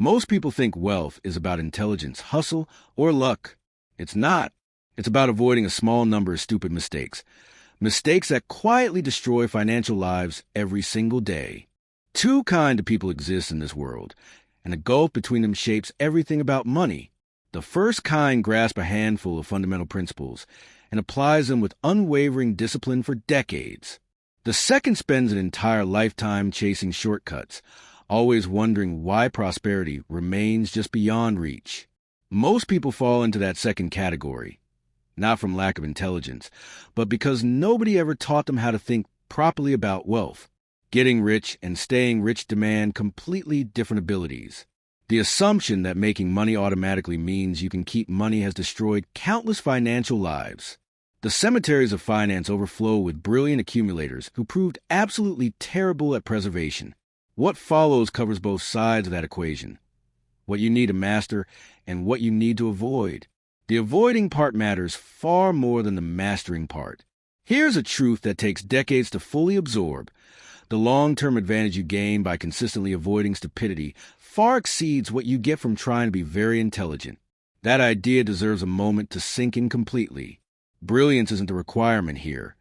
Most people think wealth is about intelligence, hustle, or luck. It's not. It's about avoiding a small number of stupid mistakes. Mistakes that quietly destroy financial lives every single day. Two kinds of people exist in this world, and the gulf between them shapes everything about money. The first kind grasps a handful of fundamental principles and applies them with unwavering discipline for decades. The second spends an entire lifetime chasing shortcuts, always wondering why prosperity remains just beyond reach. Most people fall into that second category, not from lack of intelligence, but because nobody ever taught them how to think properly about wealth. Getting rich and staying rich demand completely different abilities. The assumption that making money automatically means you can keep money has destroyed countless financial lives. The cemeteries of finance overflow with brilliant accumulators who proved absolutely terrible at preservation. What follows covers both sides of that equation. What you need to master and what you need to avoid. The avoiding part matters far more than the mastering part. Here's a truth that takes decades to fully absorb. The long-term advantage you gain by consistently avoiding stupidity far exceeds what you get from trying to be very intelligent. That idea deserves a moment to sink in completely. Brilliance isn't the requirement here.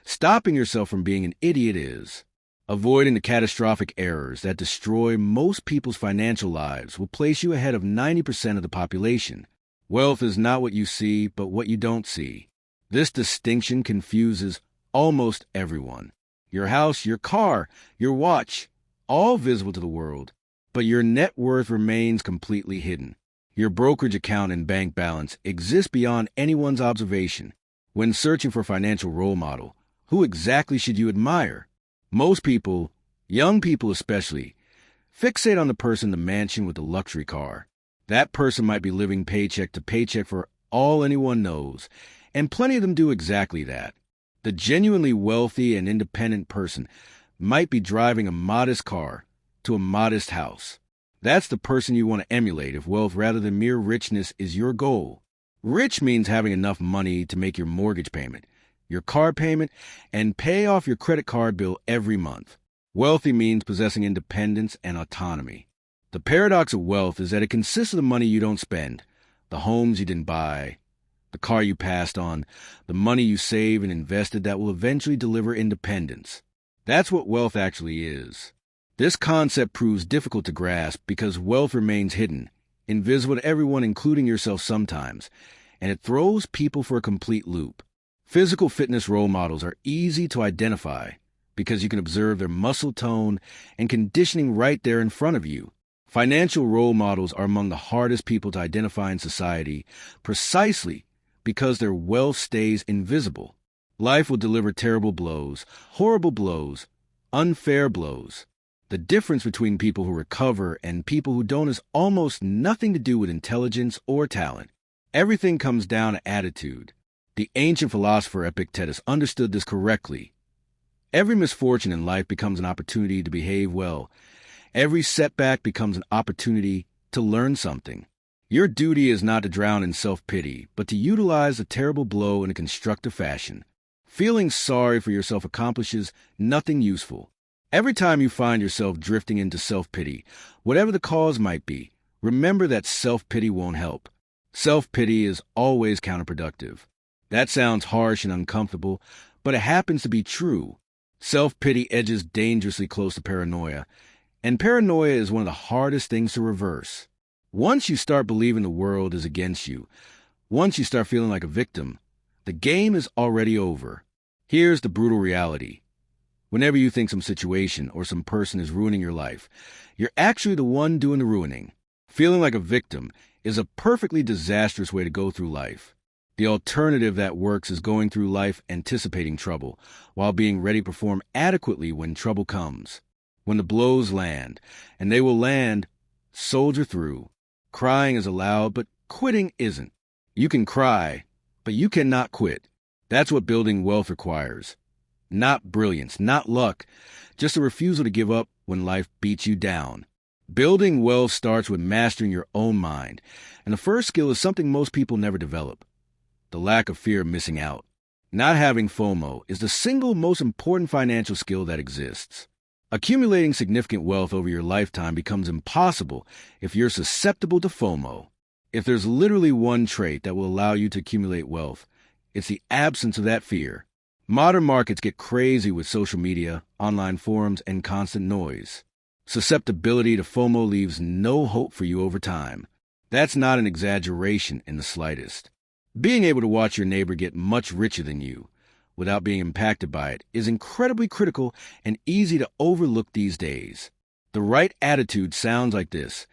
Stopping yourself from being an idiot is. Avoiding the catastrophic errors that destroy most people's financial lives will place you ahead of 90% of the population. Wealth is not what you see, but what you don't see. This distinction confuses almost everyone. Your house, your car, your watch, all visible to the world, but your net worth remains completely hidden. Your brokerage account and bank balance exist beyond anyone's observation. When searching for a financial role model, who exactly should you admire? Most people, young people especially, fixate on the person in the mansion with the luxury car. That person might be living paycheck to paycheck for all anyone knows, and plenty of them do exactly that. The genuinely wealthy and independent person might be driving a modest car to a modest house. That's the person you want to emulate if wealth rather than mere richness is your goal. Rich means having enough money to make your mortgage payment, your car payment, and pay off your credit card bill every month. Wealthy means possessing independence and autonomy. The paradox of wealth is that it consists of the money you don't spend, the homes you didn't buy, the car you passed on, the money you save and invested that will eventually deliver independence. That's what wealth actually is. This concept proves difficult to grasp because wealth remains hidden, invisible to everyone, including yourself sometimes, and it throws people for a complete loop. Physical fitness role models are easy to identify because you can observe their muscle tone and conditioning right there in front of you. Financial role models are among the hardest people to identify in society precisely because their wealth stays invisible. Life will deliver terrible blows, horrible blows, unfair blows. The difference between people who recover and people who don't has almost nothing to do with intelligence or talent. Everything comes down to attitude. The ancient philosopher Epictetus understood this correctly. Every misfortune in life becomes an opportunity to behave well. Every setback becomes an opportunity to learn something. Your duty is not to drown in self-pity, but to utilize a terrible blow in a constructive fashion. Feeling sorry for yourself accomplishes nothing useful. Every time you find yourself drifting into self-pity, whatever the cause might be, remember that self-pity won't help. Self-pity is always counterproductive. That sounds harsh and uncomfortable, but it happens to be true. Self-pity edges dangerously close to paranoia, and paranoia is one of the hardest things to reverse. Once you start believing the world is against you, once you start feeling like a victim, the game is already over. Here's the brutal reality. Whenever you think some situation or some person is ruining your life, you're actually the one doing the ruining. Feeling like a victim is a perfectly disastrous way to go through life. The alternative that works is going through life anticipating trouble, while being ready to perform adequately when trouble comes. When the blows land, and they will land, soldier through. Crying is allowed, but quitting isn't. You can cry, but you cannot quit. That's what building wealth requires. Not brilliance, not luck, just a refusal to give up when life beats you down. Building wealth starts with mastering your own mind, and the first skill is something most people never develop: the lack of fear of missing out. Not having FOMO is the single most important financial skill that exists. Accumulating significant wealth over your lifetime becomes impossible if you're susceptible to FOMO. If there's literally one trait that will allow you to accumulate wealth, it's the absence of that fear. Modern markets get crazy with social media, online forums, and constant noise. Susceptibility to FOMO leaves no hope for you over time. That's not an exaggeration in the slightest. Being able to watch your neighbor get much richer than you, without being impacted by it, is incredibly critical and easy to overlook these days. The right attitude sounds like this: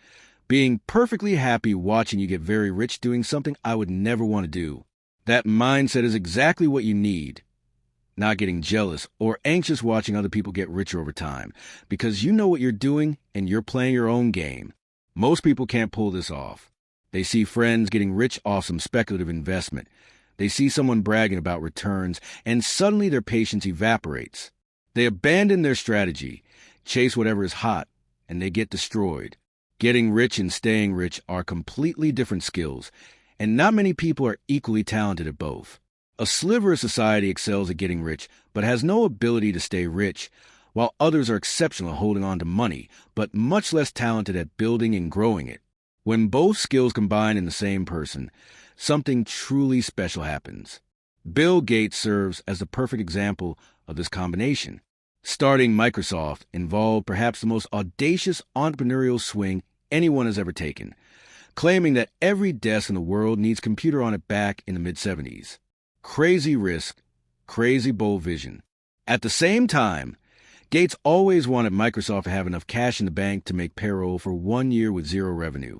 being perfectly happy watching you get very rich doing something I would never want to do. That mindset is exactly what you need. Not getting jealous or anxious watching other people get richer over time, because you know what you're doing and you're playing your own game. Most people can't pull this off. They see friends getting rich off some speculative investment. They see someone bragging about returns, and suddenly their patience evaporates. They abandon their strategy, chase whatever is hot, and they get destroyed. Getting rich and staying rich are completely different skills, and not many people are equally talented at both. A sliver of society excels at getting rich, but has no ability to stay rich, while others are exceptional at holding on to money, but much less talented at building and growing it. When both skills combine in the same person, something truly special happens. Bill Gates serves as the perfect example of this combination. Starting Microsoft involved perhaps the most audacious entrepreneurial swing anyone has ever taken, claiming that every desk in the world needs computer on it back in the mid-70s. Crazy risk, crazy bold vision. At the same time, Gates always wanted Microsoft to have enough cash in the bank to make payroll for 1 year with zero revenue,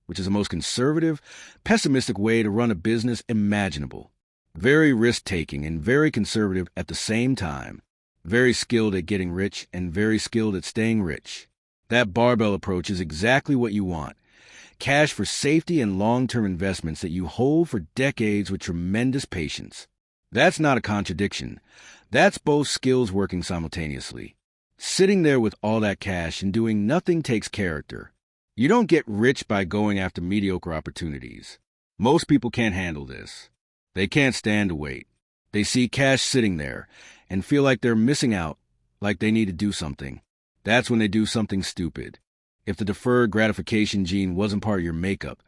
which is the most conservative, pessimistic way to run a business imaginable. Very risk-taking and very conservative at the same time. Very skilled at getting rich and very skilled at staying rich. That barbell approach is exactly what you want. Cash for safety and long-term investments that you hold for decades with tremendous patience. That's not a contradiction. That's both skills working simultaneously. Sitting there with all that cash and doing nothing takes character. You don't get rich by going after mediocre opportunities. Most people can't handle this. They can't stand to wait. They see cash sitting there and feel like they're missing out, like they need to do something. That's when they do something stupid. If the deferred gratification gene wasn't part of your makeup,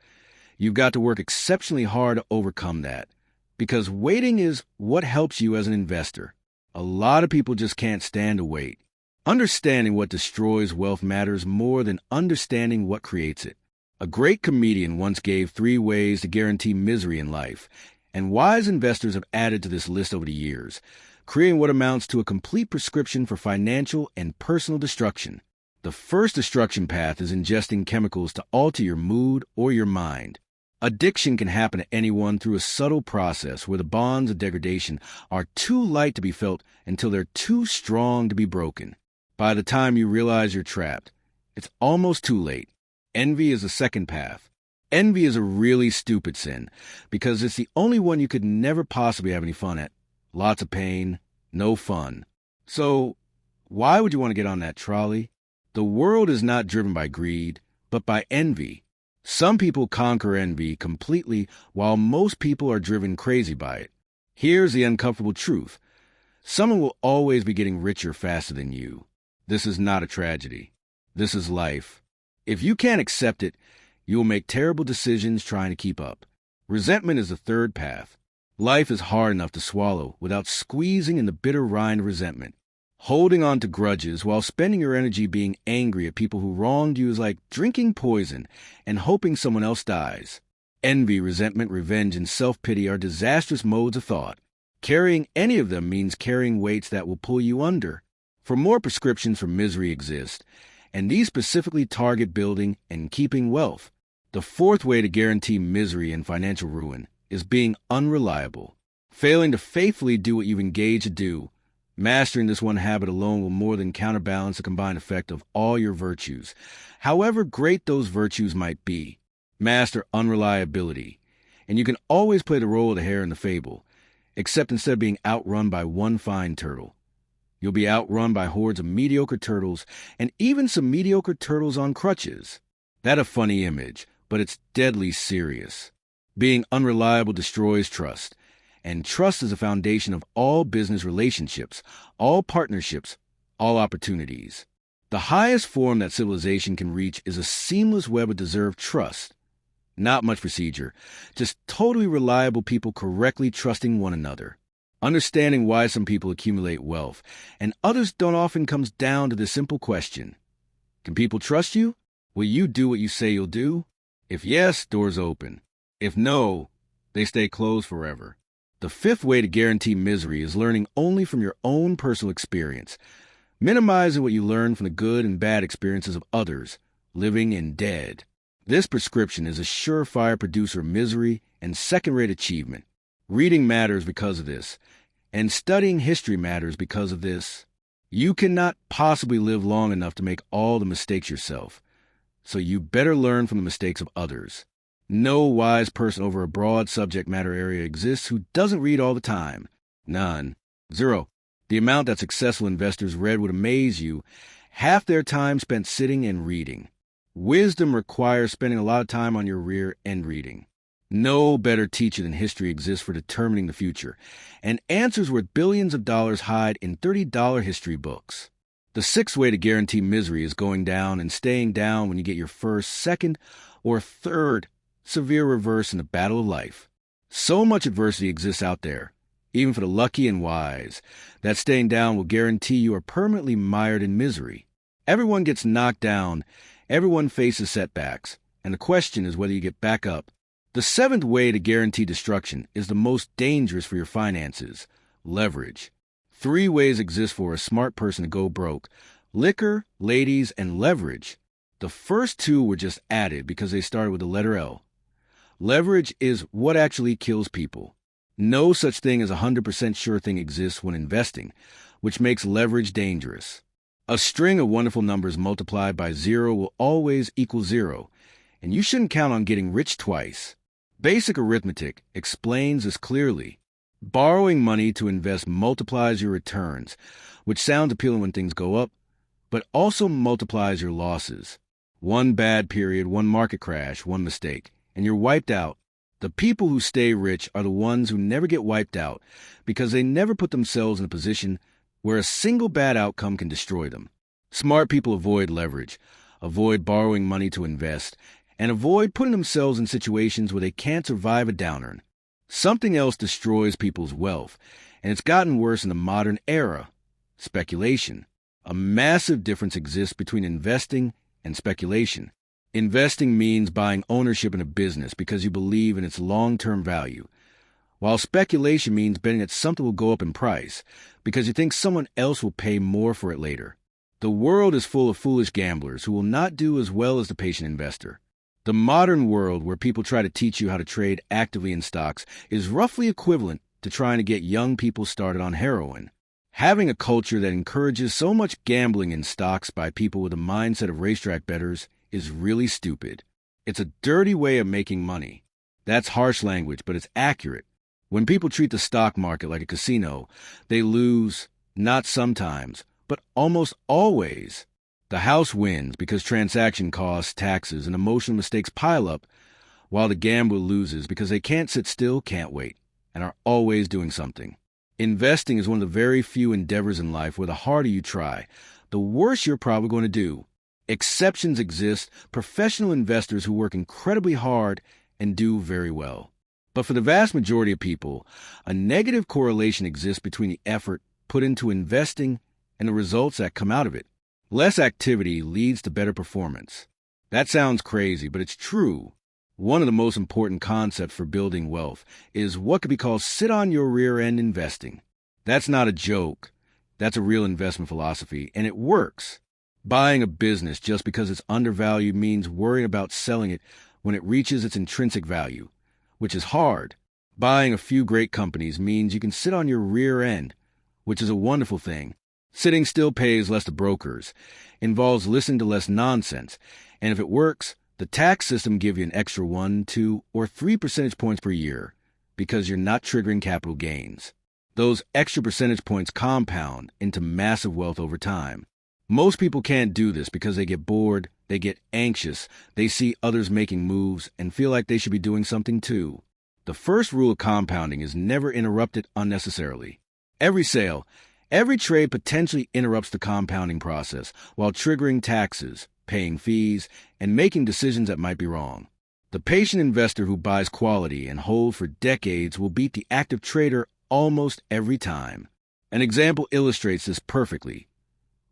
you've got to work exceptionally hard to overcome that, because waiting is what helps you as an investor. A lot of people just can't stand to wait. Understanding what destroys wealth matters more than understanding what creates it. A great comedian once gave 3 ways to guarantee misery in life, and wise investors have added to this list over the years, creating what amounts to a complete prescription for financial and personal destruction. The first destruction path is ingesting chemicals to alter your mood or your mind. Addiction can happen to anyone through a subtle process where the bonds of degradation are too light to be felt until they're too strong to be broken. By the time you realize you're trapped, it's almost too late. Envy is the second path. Envy is a really stupid sin because it's the only one you could never possibly have any fun at. Lots of pain, no fun. So, why would you want to get on that trolley? The world is not driven by greed, but by envy. Some people conquer envy completely, while most people are driven crazy by it. Here's the uncomfortable truth. Someone will always be getting richer faster than you. This is not a tragedy. This is life. If you can't accept it, you will make terrible decisions trying to keep up. Resentment is the third path. Life is hard enough to swallow without squeezing in the bitter rind of resentment. Holding on to grudges while spending your energy being angry at people who wronged you is like drinking poison and hoping someone else dies. Envy, resentment, revenge, and self-pity are disastrous modes of thought. Carrying any of them means carrying weights that will pull you under. For more prescriptions for misery exist, and these specifically target building and keeping wealth. The fourth way to guarantee misery and financial ruin is being unreliable. Failing to faithfully do what you've engaged to do. Mastering this one habit alone will more than counterbalance the combined effect of all your virtues, however great those virtues might be. Master unreliability, and you can always play the role of the hare in the fable, except instead of being outrun by one fine turtle, you'll be outrun by hordes of mediocre turtles and even some mediocre turtles on crutches. That's a funny image, but it's deadly serious. Being unreliable destroys trust. And trust is the foundation of all business relationships, all partnerships, all opportunities. The highest form that civilization can reach is a seamless web of deserved trust. Not much procedure, just totally reliable people correctly trusting one another. Understanding why some people accumulate wealth and others don't often comes down to the simple question: can people trust you? Will you do what you say you'll do? If yes, doors open. If no, they stay closed forever. The fifth way to guarantee misery is learning only from your own personal experience, minimizing what you learn from the good and bad experiences of others, living and dead. This prescription is a surefire producer of misery and second-rate achievement. Reading matters because of this, and studying history matters because of this. You cannot possibly live long enough to make all the mistakes yourself, so you better learn from the mistakes of others. No wise person over a broad subject matter area exists who doesn't read all the time. None. Zero. The amount that successful investors read would amaze you. Half their time spent sitting and reading. Wisdom requires spending a lot of time on your rear end reading. No better teacher than history exists for determining the future, and answers worth billions of dollars hide in $30 history books. The sixth way to guarantee misery is going down and staying down when you get your first, second, or third severe reverse in the battle of life. So much adversity exists out there, even for the lucky and wise, that staying down will guarantee you are permanently mired in misery. Everyone gets knocked down, everyone faces setbacks, and the question is whether you get back up. The seventh way to guarantee destruction is the most dangerous for your finances: leverage. 3 ways exist for a smart person to go broke: liquor, ladies, and leverage. The first 2 were just added because they started with the letter L. Leverage is what actually kills people. No such thing as a 100% sure thing exists when investing, which makes leverage dangerous. A string of wonderful numbers multiplied by 0 will always equal 0, and you shouldn't count on getting rich twice. Basic arithmetic explains this clearly. Borrowing money to invest multiplies your returns, which sounds appealing when things go up, but also multiplies your losses. One bad period, one market crash, one mistake, and you're wiped out. The people who stay rich are the ones who never get wiped out because they never put themselves in a position where a single bad outcome can destroy them. Smart people avoid leverage, avoid borrowing money to invest, and avoid putting themselves in situations where they can't survive a downturn. Something else destroys people's wealth, and it's gotten worse in the modern era: speculation. A massive difference exists between investing and speculation. Investing means buying ownership in a business because you believe in its long-term value, while speculation means betting that something will go up in price because you think someone else will pay more for it later. The world is full of foolish gamblers who will not do as well as the patient investor. The modern world, where people try to teach you how to trade actively in stocks, is roughly equivalent to trying to get young people started on heroin. Having a culture that encourages so much gambling in stocks by people with a mindset of racetrack bettors is really stupid. It's a dirty way of making money. That's harsh language, but it's accurate. When people treat the stock market like a casino, they lose, not sometimes, but almost always. The house wins because transaction costs, taxes, and emotional mistakes pile up, while the gambler loses because they can't sit still, can't wait, and are always doing something. Investing is one of the very few endeavors in life where the harder you try, the worse you're probably going to do. Exceptions exist: professional investors who work incredibly hard and do very well. But for the vast majority of people, a negative correlation exists between the effort put into investing and the results that come out of it. Less activity leads to better performance. That sounds crazy, but it's true. One of the most important concepts for building wealth is what could be called sit on your rear end investing. That's not a joke. That's a real investment philosophy, and it works. Buying a business just because it's undervalued means worrying about selling it when it reaches its intrinsic value, which is hard. Buying a few great companies means you can sit on your rear end, which is a wonderful thing. Sitting still pays less to brokers, involves listening to less nonsense, and if it works, the tax system gives you an extra 1, 2, or 3 percentage points per year because you're not triggering capital gains. Those extra percentage points compound into massive wealth over time. Most people can't do this because they get bored, they get anxious, they see others making moves and feel like they should be doing something too. The first rule of compounding is never interrupt it unnecessarily. Every sale, Every trade potentially interrupts the compounding process while triggering taxes, paying fees, and making decisions that might be wrong. The patient investor who buys quality and holds for decades will beat the active trader almost every time. An example illustrates this perfectly.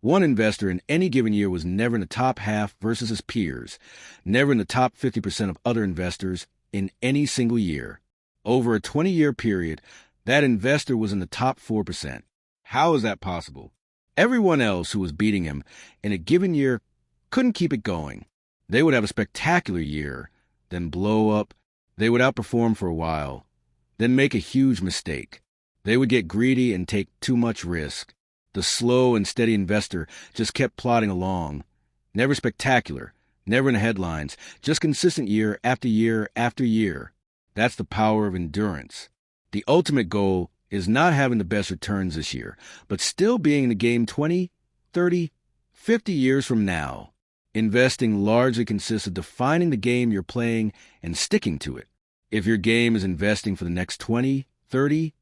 One investor in any given year was never in the top half versus his peers, never in the top 50% of other investors in any single year. Over a 20-year period, that investor was in the top 4%. How is that possible? Everyone else who was beating him in a given year couldn't keep it going. They would have a spectacular year, then blow up. They would outperform for a while, then make a huge mistake. They would get greedy and take too much risk. The slow and steady investor just kept plodding along. Never spectacular, never in the headlines, just consistent year after year after year. That's the power of endurance. The ultimate goal is not having the best returns this year, but still being in the game 20, 30, 50 years from now. Investing largely consists of defining the game you're playing and sticking to it. If your game is investing for the next 20, 30,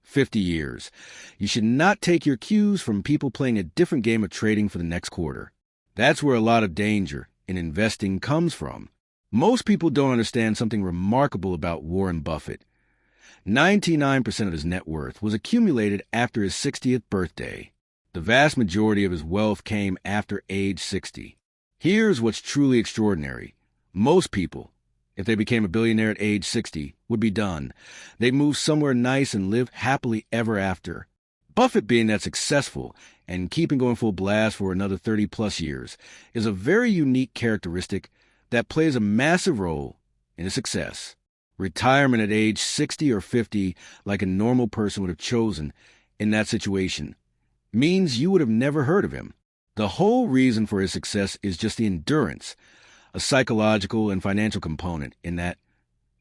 50 years, you should not take your cues from people playing a different game of trading for the next quarter. That's where a lot of danger in investing comes from. Most people don't understand something remarkable about Warren Buffett. 99% of his net worth was accumulated after his 60th birthday. The vast majority of his wealth came after age 60. Here's what's truly extraordinary. Most people, if they became a billionaire at age 60, would be done. They'd move somewhere nice and live happily ever after. Buffett being that successful and keeping going full blast for another 30-plus years is a very unique characteristic that plays a massive role in his success. Retirement at age 60 or 50, like a normal person would have chosen in that situation, means you would have never heard of him. The whole reason for his success is just the endurance, a psychological and financial component in that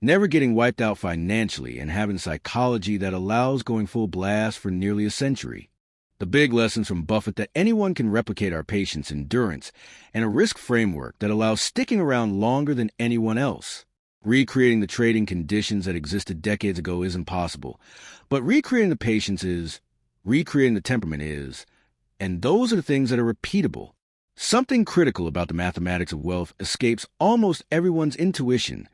never getting wiped out financially and having psychology that allows going full blast for nearly a century. The big lessons from Buffett that anyone can replicate are patience, endurance, and a risk framework that allows sticking around longer than anyone else. Recreating the trading conditions that existed decades ago isn't possible, but recreating the patience is, recreating the temperament is, and those are the things that are repeatable. Something critical about the mathematics of wealth escapes almost everyone's intuition: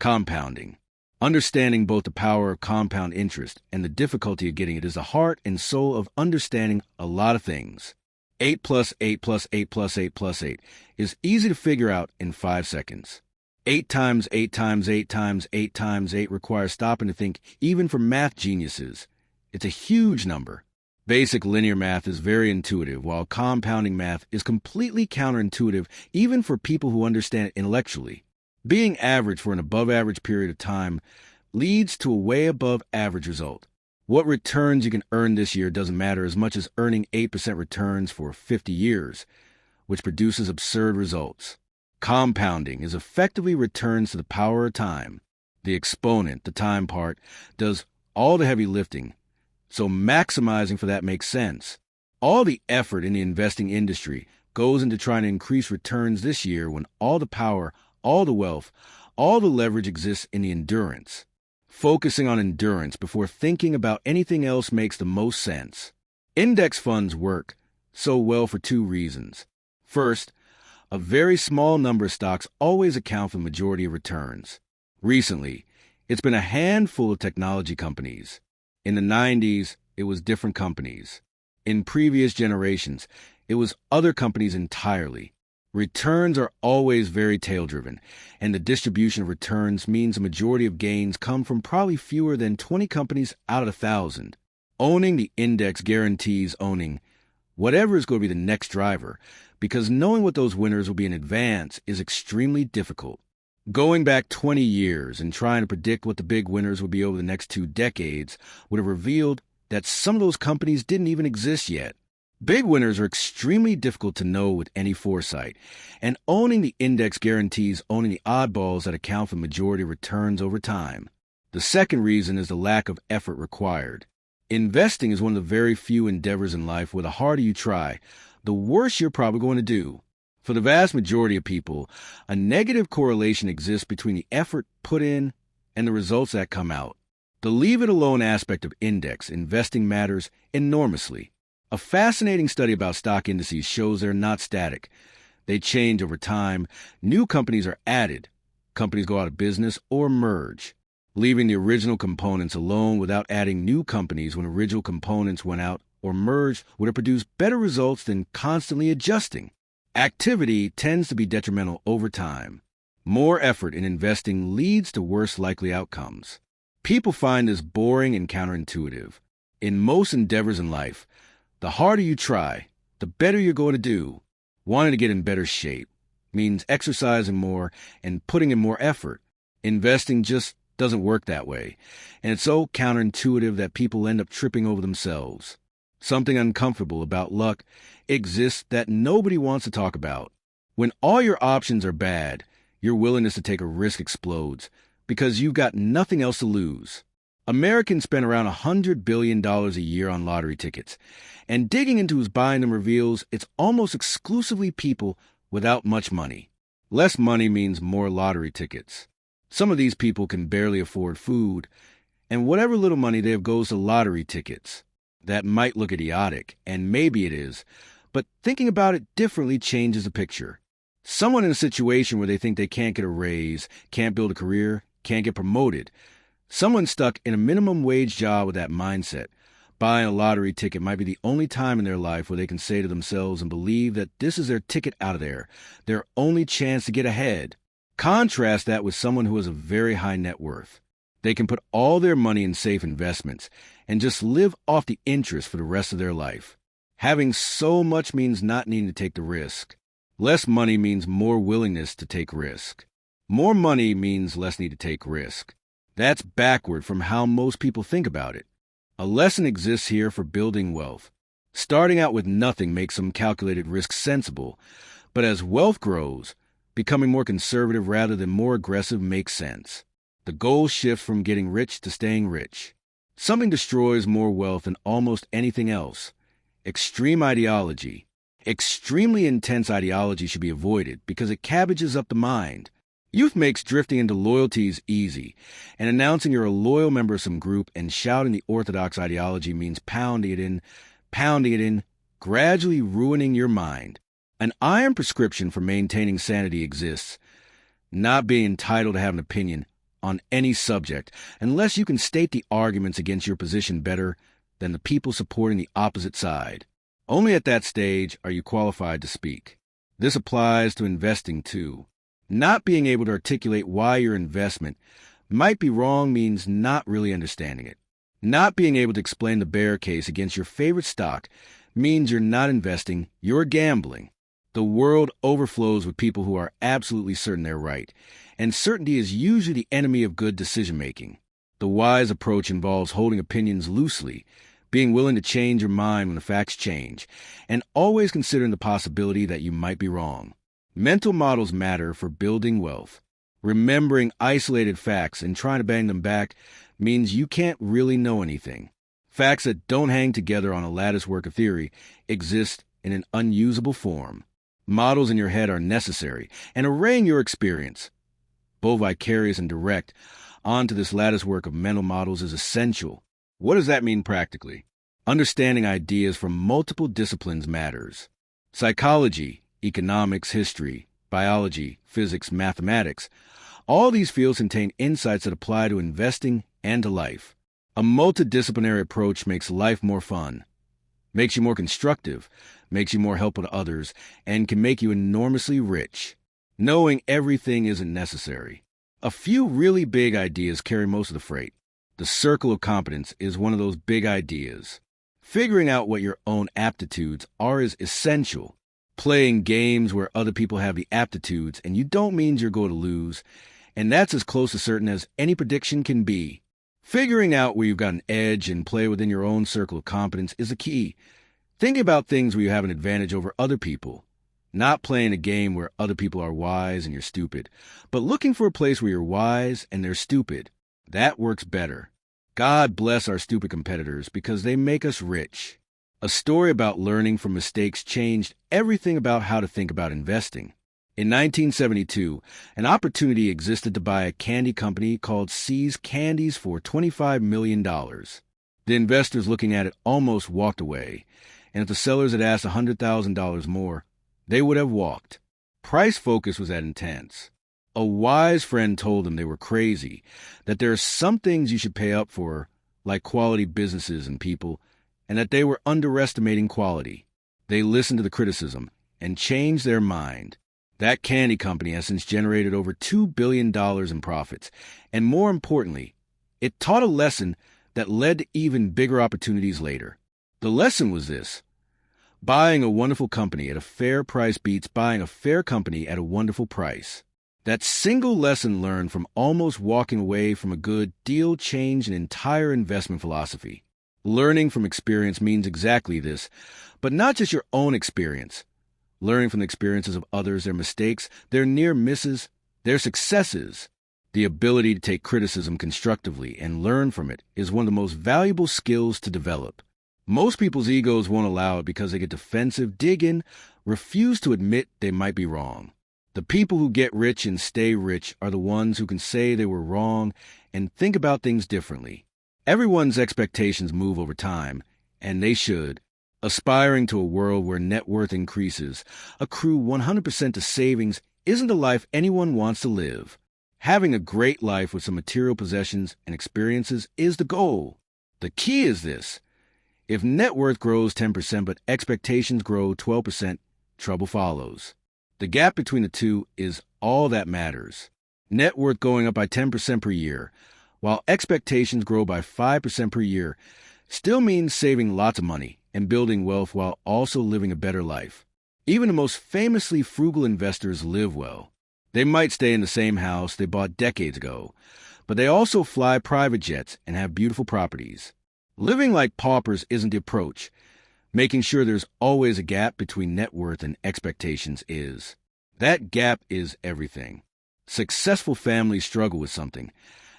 compounding. Understanding both the power of compound interest and the difficulty of getting it is the heart and soul of understanding a lot of things. 8 plus 8 plus 8 plus 8 plus 8 is easy to figure out in 5 seconds. 8 times 8 times 8 times 8 times 8 requires stopping to think even for math geniuses. It's a huge number. Basic linear math is very intuitive, while compounding math is completely counterintuitive even for people who understand it intellectually. Being average for an above-average period of time leads to a way above-average result. What returns you can earn this year doesn't matter as much as earning 8% returns for 50 years, which produces absurd results. Compounding is effectively returns to the power of time. The exponent, the time part, does all the heavy lifting, so maximizing for that makes sense. All the effort in the investing industry goes into trying to increase returns this year when all the power, all the wealth, all the leverage exists in the endurance. Focusing on endurance before thinking about anything else makes the most sense. Index funds work so well for 2 reasons. First, a very small number of stocks always account for the majority of returns. Recently, it's been a handful of technology companies. In the 90s, it was different companies. In previous generations, it was other companies entirely. Returns are always very tail-driven, and the distribution of returns means a majority of gains come from probably fewer than 20 companies out of 1,000. Owning the index guarantees owning whatever is going to be the next driver, because knowing what those winners will be in advance is extremely difficult. Going back 20 years and trying to predict what the big winners would be over the next 2 decades would have revealed that some of those companies didn't even exist yet. Big winners are extremely difficult to know with any foresight, and owning the index guarantees owning the oddballs that account for the majority of returns over time. The second reason is the lack of effort required. Investing is one of the very few endeavors in life where the harder you try, the worse you're probably going to do. For the vast majority of people, a negative correlation exists between the effort put in and the results that come out. The leave-it-alone aspect of index investing matters enormously. A fascinating study about stock indices shows they're not static. They change over time. New companies are added. Companies go out of business or merge, leaving the original components alone without adding new companies when original components went out or merged would have produced better results than constantly adjusting. Activity tends to be detrimental over time. More effort in investing leads to worse likely outcomes. People find this boring and counterintuitive. In most endeavors in life, the harder you try, the better you're going to do. Wanting to get in better shape means exercising more and putting in more effort. Investing just doesn't work that way, and it's so counterintuitive that people end up tripping over themselves. Something uncomfortable about luck exists that nobody wants to talk about. When all your options are bad, your willingness to take a risk explodes because you've got nothing else to lose. Americans spend around $100 billion a year on lottery tickets, and digging into who's buying them reveals it's almost exclusively people without much money. Less money means more lottery tickets. Some of these people can barely afford food, and whatever little money they have goes to lottery tickets. That might look idiotic, and maybe it is, but thinking about it differently changes the picture. Someone in a situation where they think they can't get a raise, can't build a career, can't get promoted. Someone stuck in a minimum wage job with that mindset. Buying a lottery ticket might be the only time in their life where they can say to themselves and believe that this is their ticket out of there, their only chance to get ahead. Contrast that with someone who has a very high net worth. They can put all their money in safe investments and just live off the interest for the rest of their life. Having so much means not needing to take the risk. Less money means more willingness to take risk. More money means less need to take risk. That's backward from how most people think about it. A lesson exists here for building wealth. Starting out with nothing makes some calculated risk sensible, but as wealth grows, becoming more conservative rather than more aggressive makes sense. The goal shifts from getting rich to staying rich. Something destroys more wealth than almost anything else. Extreme ideology. Extremely intense ideology should be avoided because it cabbages up the mind. Youth makes drifting into loyalties easy, and announcing you're a loyal member of some group and shouting the orthodox ideology means pounding it in, gradually ruining your mind. An iron prescription for maintaining sanity exists: not being entitled to have an opinion on any subject unless you can state the arguments against your position better than the people supporting the opposite side. Only at that stage are you qualified to speak. This applies to investing too. Not being able to articulate why your investment might be wrong means not really understanding it. Not being able to explain the bear case against your favorite stock means you're not investing, you're gambling. The world overflows with people who are absolutely certain they're right, and certainty is usually the enemy of good decision-making. The wise approach involves holding opinions loosely, being willing to change your mind when the facts change, and always considering the possibility that you might be wrong. Mental models matter for building wealth. Remembering isolated facts and trying to bang them back means you can't really know anything. Facts that don't hang together on a latticework of theory exist in an unusable form. Models in your head are necessary, and arraying your experience, both vicarious and direct, onto this latticework of mental models is essential. What does that mean practically? Understanding ideas from multiple disciplines matters. Psychology, economics, history, biology, physics, mathematics. All these fields contain insights that apply to investing and to life. A multidisciplinary approach makes life more fun, makes you more constructive, makes you more helpful to others, and can make you enormously rich. Knowing everything isn't necessary. A few really big ideas carry most of the freight. The circle of competence is one of those big ideas. Figuring out what your own aptitudes are is essential. Playing games where other people have the aptitudes and you don't mean you're going to lose, and that's as close to certain as any prediction can be. Figuring out where you've got an edge and play within your own circle of competence is the key. Thinking about things where you have an advantage over other people. Not playing a game where other people are wise and you're stupid, but looking for a place where you're wise and they're stupid. That works better. God bless our stupid competitors because they make us rich. A story about learning from mistakes changed everything about how to think about investing. In 1972, an opportunity existed to buy a candy company called See's Candies for $25 million. The investors looking at it almost walked away. and if the sellers had asked $100,000 more, they would have walked. Price focus was that intense. A wise friend told them they were crazy, that there are some things you should pay up for, like quality businesses and people, and that they were underestimating quality. They listened to the criticism and changed their mind. That candy company has since generated over $2 billion in profits, and more importantly, it taught a lesson that led to even bigger opportunities later. The lesson was this: buying a wonderful company at a fair price beats buying a fair company at a wonderful price. That single lesson learned from almost walking away from a good deal changed an entire investment philosophy. Learning from experience means exactly this, but not just your own experience. Learning from the experiences of others, their mistakes, their near misses, their successes. The ability to take criticism constructively and learn from it is one of the most valuable skills to develop. Most people's egos won't allow it because they get defensive, dig in, refuse to admit they might be wrong. The people who get rich and stay rich are the ones who can say they were wrong and think about things differently. Everyone's expectations move over time, and they should. Aspiring to a world where net worth increases, accrue 100% to savings isn't the life anyone wants to live. Having a great life with some material possessions and experiences is the goal. The key is this: if net worth grows 10% but expectations grow 12%, trouble follows. The gap between the two is all that matters. Net worth going up by 10% per year, while expectations grow by 5% per year, still means saving lots of money and building wealth while also living a better life. Even the most famously frugal investors live well. They might stay in the same house they bought decades ago, but they also fly private jets and have beautiful properties. Living like paupers isn't the approach. Making sure there's always a gap between net worth and expectations is. That gap is everything. Successful families struggle with something: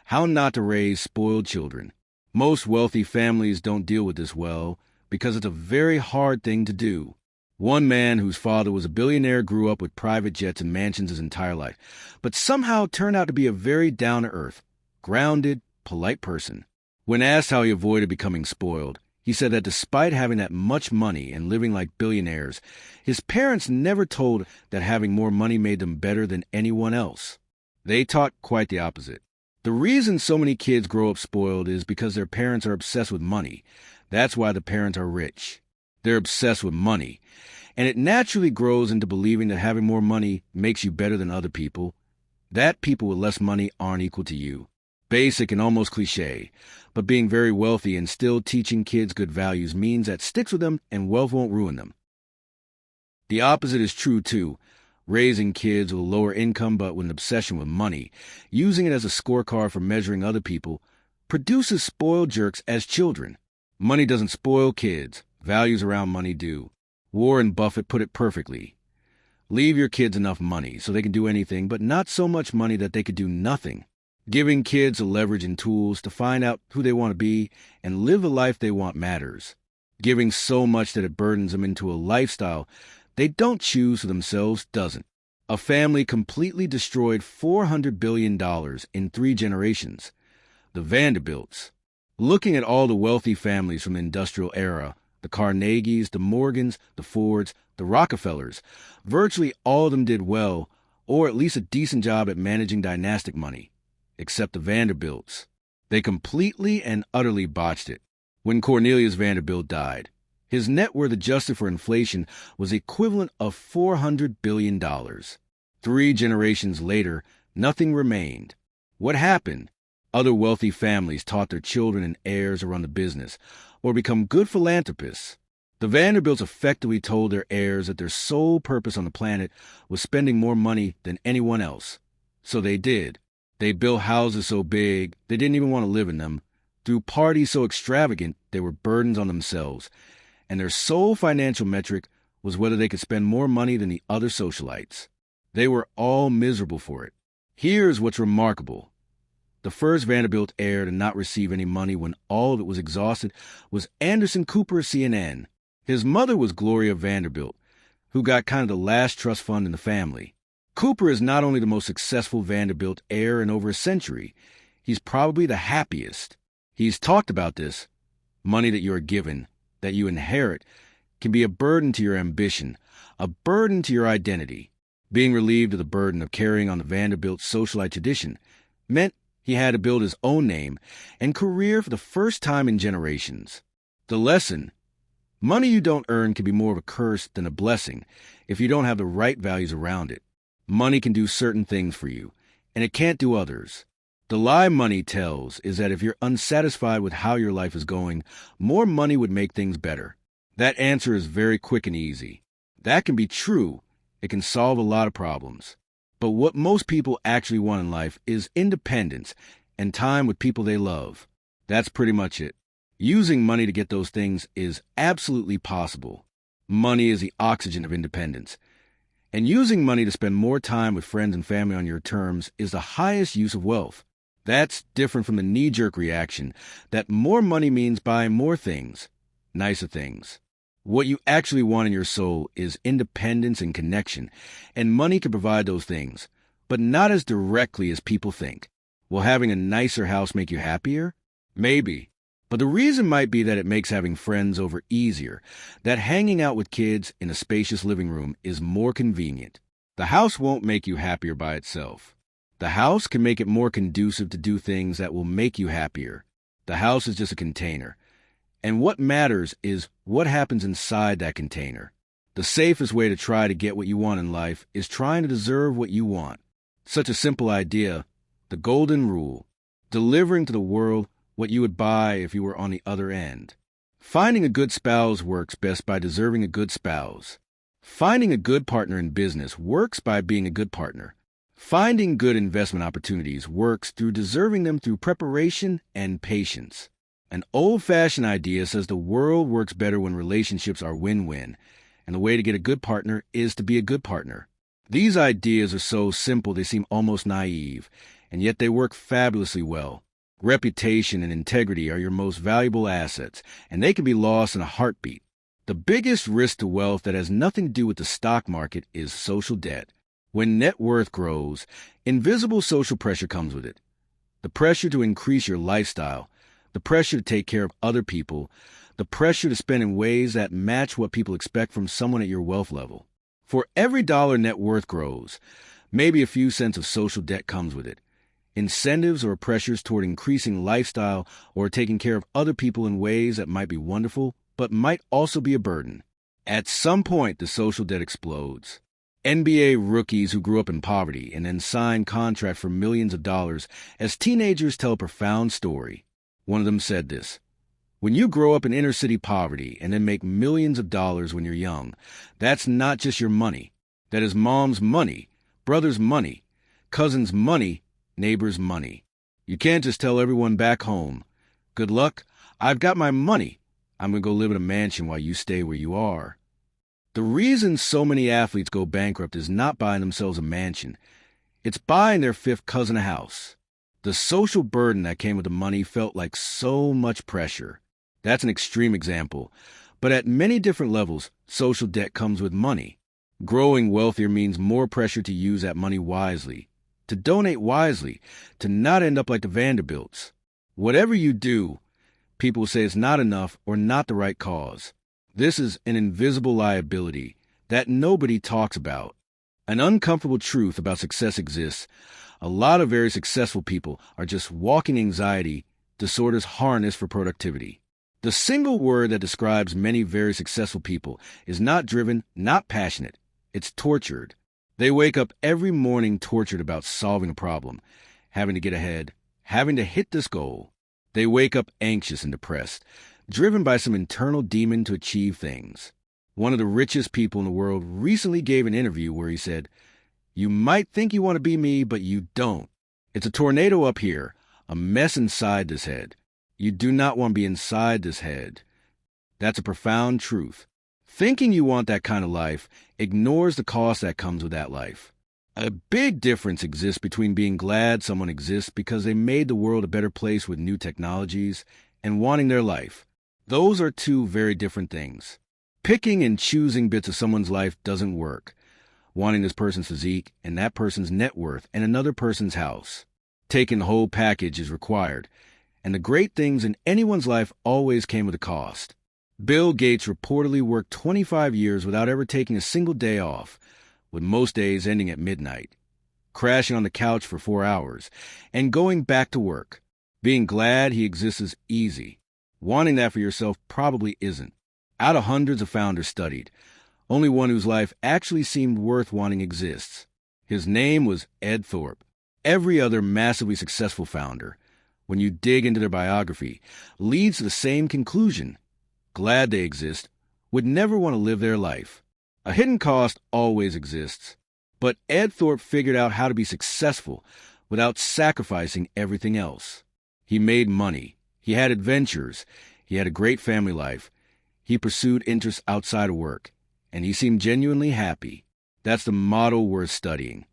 how not to raise spoiled children. Most wealthy families don't deal with this well because it's a very hard thing to do. One man whose father was a billionaire grew up with private jets and mansions his entire life, but somehow turned out to be a very down-to-earth, grounded, polite person. When asked how he avoided becoming spoiled, he said that despite having that much money and living like billionaires, his parents never told that having more money made them better than anyone else. They taught quite the opposite. The reason so many kids grow up spoiled is because their parents are obsessed with money. That's why the parents are rich. They're obsessed with money, and it naturally grows into believing that having more money makes you better than other people, that people with less money aren't equal to you. Basic and almost cliche, but being very wealthy and still teaching kids good values means that sticks with them and wealth won't ruin them. The opposite is true too. Raising kids with a lower income but with an obsession with money, using it as a scorecard for measuring other people, produces spoiled jerks as children. Money doesn't spoil kids. Values around money do. Warren Buffett put it perfectly. Leave your kids enough money so they can do anything, but not so much money that they could do nothing. Giving kids the leverage and tools to find out who they want to be and live the life they want matters. Giving so much that it burdens them into a lifestyle they don't choose for themselves doesn't. A family completely destroyed $400 billion in 3 generations. The Vanderbilts. Looking at all the wealthy families from the industrial era, the Carnegies, the Morgans, the Fords, the Rockefellers, virtually all of them did well, or at least a decent job at managing dynastic money. Except the Vanderbilts. They completely and utterly botched it. When Cornelius Vanderbilt died, his net worth adjusted for inflation was the equivalent of $400 billion. 3 generations later, nothing remained. What happened? Other wealthy families taught their children and heirs to run the business, or become good philanthropists. The Vanderbilts effectively told their heirs that their sole purpose on the planet was spending more money than anyone else. So they did. They built houses so big they didn't even want to live in them, threw parties so extravagant they were burdens on themselves, and their sole financial metric was whether they could spend more money than the other socialites. They were all miserable for it. Here's what's remarkable. The first Vanderbilt heir to not receive any money when all of it was exhausted was Anderson Cooper of CNN. His mother was Gloria Vanderbilt, who got kind of the last trust fund in the family. Cooper is not only the most successful Vanderbilt heir in over a century, he's probably the happiest. He's talked about this. Money that you are given, that you inherit, can be a burden to your ambition, a burden to your identity. Being relieved of the burden of carrying on the Vanderbilt socialite tradition meant he had to build his own name and career for the first time in generations. The lesson: money you don't earn can be more of a curse than a blessing if you don't have the right values around it. Money can do certain things for you, and it can't do others. The lie money tells is that if you're unsatisfied with how your life is going, more money would make things better. That answer is very quick and easy. That can be true. It can solve a lot of problems. But what most people actually want in life is independence and time with people they love. That's pretty much it. Using money to get those things is absolutely possible. Money is the oxygen of independence. And using money to spend more time with friends and family on your terms is the highest use of wealth. That's different from the knee-jerk reaction that more money means buying more things, nicer things. What you actually want in your soul is independence and connection, and money can provide those things, but not as directly as people think. Will having a nicer house make you happier? Maybe. But the reason might be that it makes having friends over easier, that hanging out with kids in a spacious living room is more convenient. The house won't make you happier by itself. The house can make it more conducive to do things that will make you happier. The house is just a container. And what matters is what happens inside that container. The safest way to try to get what you want in life is trying to deserve what you want. Such a simple idea, the golden rule, delivering to the world what you would buy if you were on the other end. Finding a good spouse works best by deserving a good spouse. Finding a good partner in business works by being a good partner. Finding good investment opportunities works through deserving them through preparation and patience. An old-fashioned idea says the world works better when relationships are win-win, and the way to get a good partner is to be a good partner. These ideas are so simple they seem almost naive, and yet they work fabulously well. Reputation and integrity are your most valuable assets, and they can be lost in a heartbeat. The biggest risk to wealth that has nothing to do with the stock market is social debt. When net worth grows, invisible social pressure comes with it. The pressure to increase your lifestyle, the pressure to take care of other people, the pressure to spend in ways that match what people expect from someone at your wealth level. For every dollar net worth grows, maybe a few cents of social debt comes with it. Incentives or pressures toward increasing lifestyle or taking care of other people in ways that might be wonderful, but might also be a burden. At some point, the social debt explodes. NBA rookies who grew up in poverty and then signed contracts for millions of dollars as teenagers tell a profound story. One of them said this: when you grow up in inner city poverty and then make millions of dollars when you're young, that's not just your money. That is mom's money, brother's money, cousin's money, neighbor's money. You can't just tell everyone back home, good luck, I've got my money. I'm going to go live in a mansion while you stay where you are. The reason so many athletes go bankrupt is not buying themselves a mansion. It's buying their fifth cousin a house. The social burden that came with the money felt like so much pressure. That's an extreme example, but at many different levels, social debt comes with money. Growing wealthier means more pressure to use that money wisely, to donate wisely, to not end up like the Vanderbilts. Whatever you do, people will say it's not enough or not the right cause. This is an invisible liability that nobody talks about. An uncomfortable truth about success exists. A lot of very successful people are just walking anxiety disorders harnessed for productivity. The single word that describes many very successful people is not driven, not passionate. It's tortured. They wake up every morning tortured about solving a problem, having to get ahead, having to hit this goal. They wake up anxious and depressed, driven by some internal demon to achieve things. One of the richest people in the world recently gave an interview where he said, "You might think you want to be me, but you don't. It's a tornado up here, a mess inside this head. You do not want to be inside this head." That's a profound truth. Thinking you want that kind of life ignores the cost that comes with that life. A big difference exists between being glad someone exists because they made the world a better place with new technologies and wanting their life. Those are two very different things. Picking and choosing bits of someone's life doesn't work. Wanting this person's physique and that person's net worth and another person's house. Taking the whole package is required. And the great things in anyone's life always came with a cost. Bill Gates reportedly worked 25 years without ever taking a single day off, with most days ending at midnight, crashing on the couch for 4 hours, and going back to work. Being glad he exists is easy. Wanting that for yourself probably isn't. Out of hundreds of founders studied, only one whose life actually seemed worth wanting exists. His name was Ed Thorpe. Every other massively successful founder, when you dig into their biography, leads to the same conclusion. Glad they exist, would never want to live their life. A hidden cost always exists. But Ed Thorpe figured out how to be successful without sacrificing everything else. He made money. He had adventures. He had a great family life. He pursued interests outside of work. And he seemed genuinely happy. That's the model worth studying.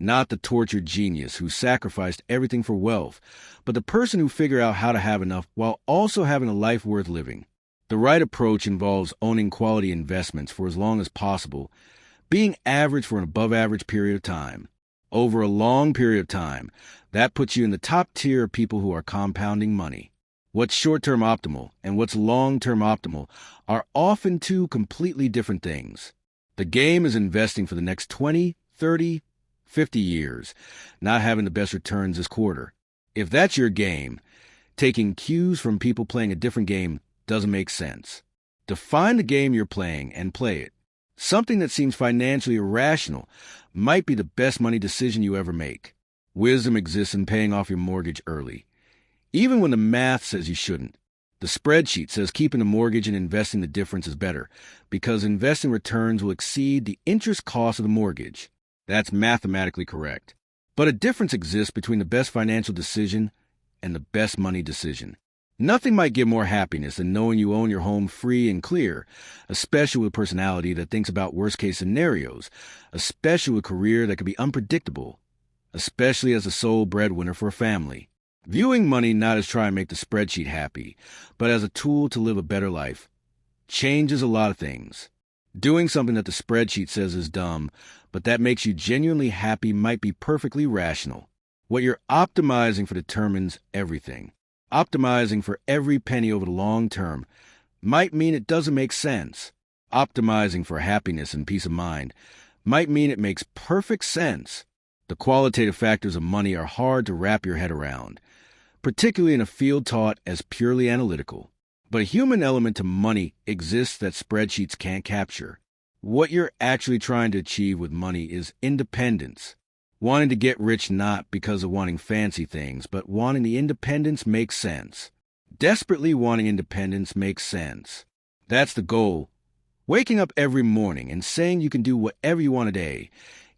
Not the tortured genius who sacrificed everything for wealth, but the person who figured out how to have enough while also having a life worth living. The right approach involves owning quality investments for as long as possible, being average for an above-average period of time. Over a long period of time, that puts you in the top tier of people who are compounding money. What's short-term optimal and what's long-term optimal are often two completely different things. The game is investing for the next 20, 30, 50 years, not having the best returns this quarter. If that's your game, taking cues from people playing a different game doesn't make sense. Define the game you're playing and play it. Something that seems financially irrational might be the best money decision you ever make. Wisdom exists in paying off your mortgage early, even when the math says you shouldn't. The spreadsheet says keeping the mortgage and investing the difference is better, because investing returns will exceed the interest cost of the mortgage. That's mathematically correct. But a difference exists between the best financial decision and the best money decision. Nothing might give more happiness than knowing you own your home free and clear, especially with a personality that thinks about worst-case scenarios, especially with a career that can be unpredictable, especially as the sole breadwinner for a family. Viewing money not as trying to make the spreadsheet happy, but as a tool to live a better life, changes a lot of things. Doing something that the spreadsheet says is dumb, but that makes you genuinely happy might be perfectly rational. What you're optimizing for determines everything. Optimizing for every penny over the long term might mean it doesn't make sense. Optimizing for happiness and peace of mind might mean it makes perfect sense. The qualitative factors of money are hard to wrap your head around, particularly in a field taught as purely analytical. But a human element to money exists that spreadsheets can't capture. What you're actually trying to achieve with money is independence. Wanting to get rich not because of wanting fancy things, but wanting the independence makes sense. Desperately wanting independence makes sense. That's the goal. Waking up every morning and saying you can do whatever you want today,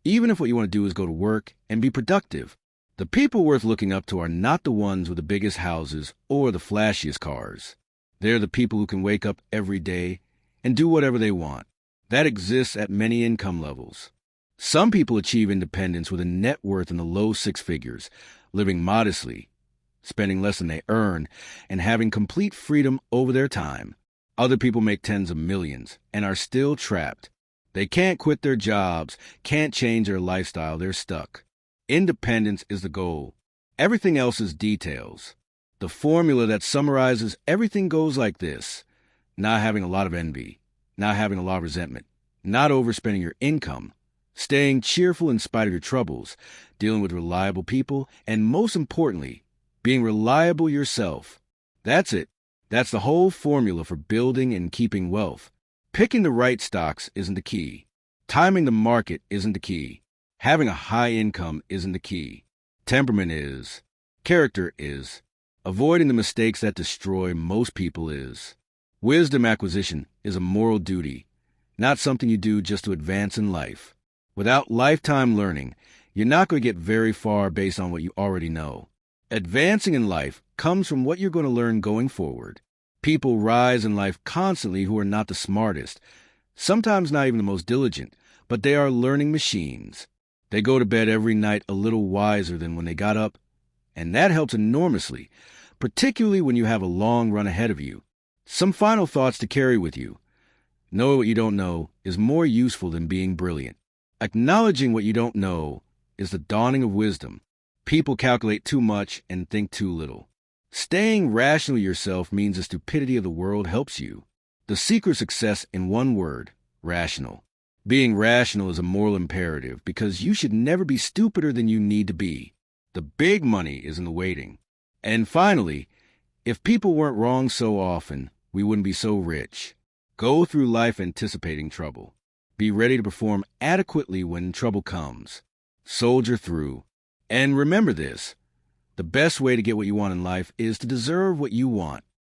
even if what you want to do is go to work and be productive. The people worth looking up to are not the ones with the biggest houses or the flashiest cars. They're the people who can wake up every day and do whatever they want. That exists at many income levels. Some people achieve independence with a net worth in the low six figures, living modestly, spending less than they earn, and having complete freedom over their time. Other people make tens of millions and are still trapped. They can't quit their jobs, can't change their lifestyle, they're stuck. Independence is the goal. Everything else is details. The formula that summarizes everything goes like this: not having a lot of envy, not having a lot of resentment, not overspending your income, staying cheerful in spite of your troubles, dealing with reliable people, and most importantly, being reliable yourself. That's it. That's the whole formula for building and keeping wealth. Picking the right stocks isn't the key. Timing the market isn't the key. Having a high income isn't the key. Temperament is. Character is. Avoiding the mistakes that destroy most people is. Wisdom acquisition is a moral duty, not something you do just to advance in life. Without lifetime learning, you're not going to get very far based on what you already know. Advancing in life comes from what you're going to learn going forward. People rise in life constantly who are not the smartest, sometimes not even the most diligent, but they are learning machines. They go to bed every night a little wiser than when they got up, and that helps enormously, particularly when you have a long run ahead of you. Some final thoughts to carry with you. Know what you don't know is more useful than being brilliant. Acknowledging what you don't know is the dawning of wisdom. People calculate too much and think too little. Staying rational yourself means the stupidity of the world helps you. The secret success in one word: rational. Being rational is a moral imperative because you should never be stupider than you need to be. The big money is in the waiting. And finally, if people weren't wrong so often, we wouldn't be so rich. Go through life anticipating trouble. Be ready to perform adequately when trouble comes. Soldier through. And remember this: the best way to get what you want in life is to deserve what you want.